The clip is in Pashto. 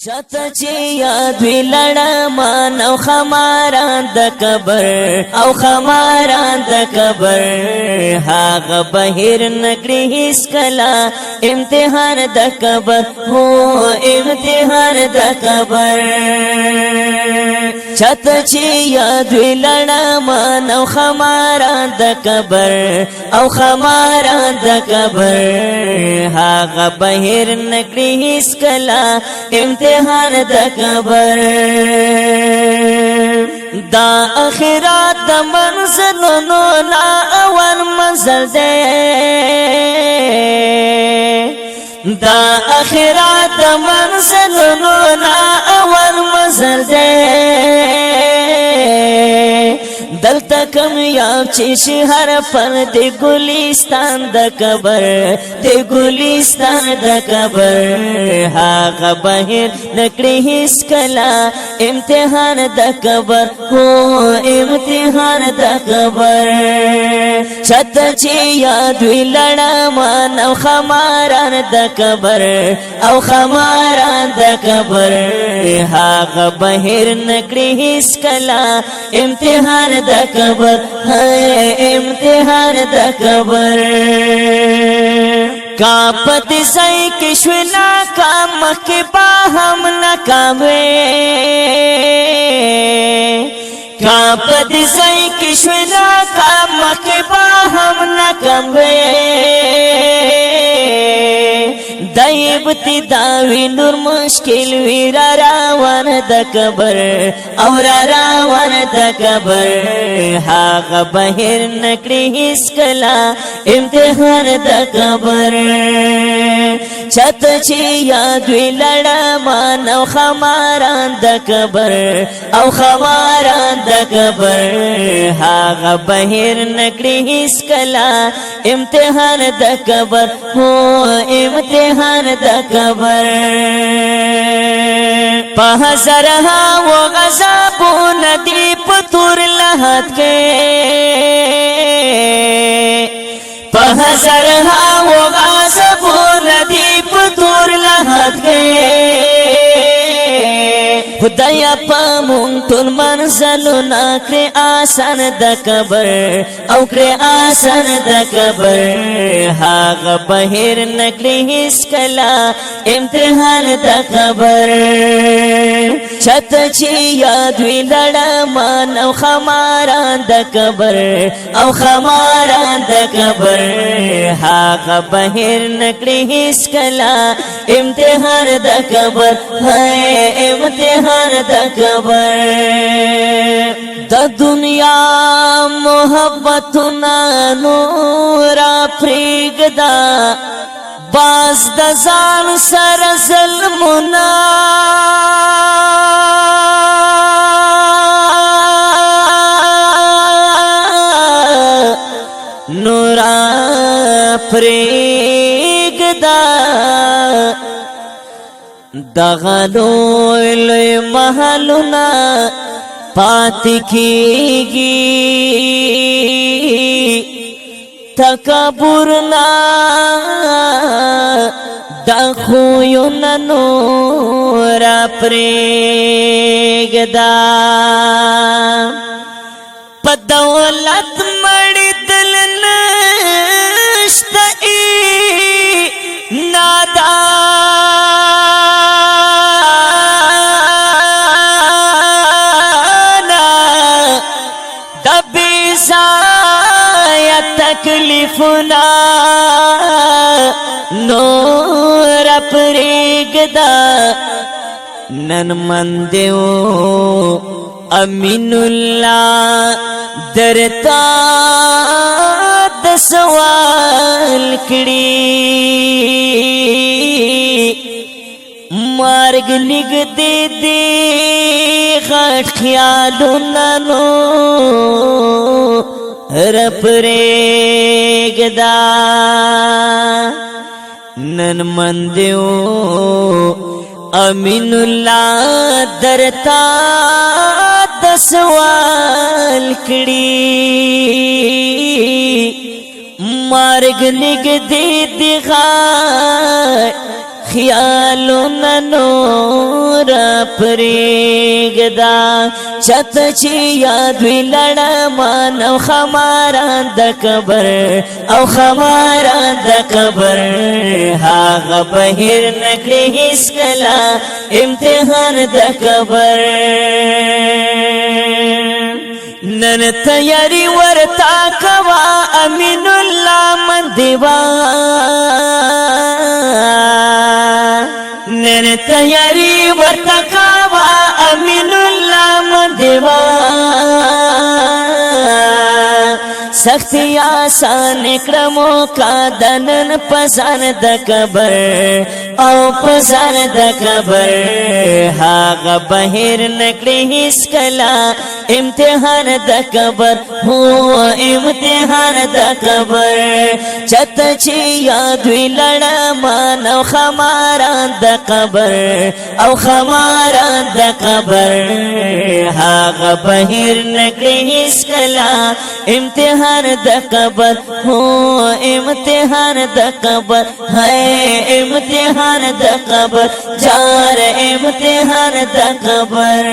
چاته چې یاد وی لړمان او خماران د قبر او خماران د قبر هغه بهر نکړي هیڅ کلا امتحان د قبر هو امتحان د قبر چاته چې یاد وی لړمان او خماران د قبر او خماران د قبر هغه بهر نکړي هیڅ کلا امتحان د قبر دا اخرات د منزلونو لا اول منزل ده دا اخرات د منزلونو لا اول منزل ده دلتا کمیاب چی شهر پر دی گلستان د قبر دی گلستان د قبر هاغه بهر نکړي هیڅ کلا امتحان د قبر هو امتحان د قبر چاته چې یاد وی لړمان او خماران د قبر او خماران د قبر هاغه بهر نکړي هیڅ کلا امتحان د قبر امتحان د قبر کاپت سای کشونا کام کے باہم ناکام کاپت سای کشونا کام کے باہم ناکام دایب تی داوی نور مشکل وی را راوان د قبر او را راوان د قبر هاغه بهر نکړي هیڅ کلا امتحان د قبر چاته چې یاد وی لړمان او خماران د قبر او خماران د قبر هاغه بهر نکړي هیڅ کلا امتحان د قبر هو امتحان د قبر په هزارها و غضبو ندی پتور لحد کې په هزارها و غضبو ندی پتور لحد کې خدایا پامون ټول منزلونه کړې آسان د قبر او کړې آسان د قبر هاغه بهر نکړي هیڅ کلا امتحان د قبر چاته چې یاد وی لړمان او خماران د قبر او خماران د قبر هاغه بهر نکړي هیڅ کلا امتحان د قبر امتحان د قبر د دنیا محبتنا نور پرېږدا باز د ځان سره ظلمونه نور پرېږدا دغه لوی محلونه پاتې کېږي تکبر نه د خویونه نور پرېږدا په دولت مړېدل نشته تکلیفنا نور پرېږدا نن مندیو امین الله درتا د سوال کړي مارګ نږدې دي غټ خیالونه نو پرېږدا نن مندیو امین الله درتا د سوال کړي مارګ نږدې دي غټ خیالونه نور پریگدا چت چی یاد وی لړمان او خماران د قبر او خماران د قبر هاغه بهر نکړي هیڅ کلا امتحان د قبر نن تیاری ورتا کوا امین الله من دیوا نن تیاری ورتا کوا امین الله من دیوا سختی آسان اکرمو کا دنن پسان د قبر او پسان د قبر هاغه بهر نکړي هیڅ کلا امتحان د قبر هو امتحان د قبر چت چی یاد وی لړمان او خماران د قبر او خماران د قبر هاغه بهر نکړي هیڅ کلا امتحان د قبر هو امتحان د قبر ہے امتحان د قبر جار امتحان د قبر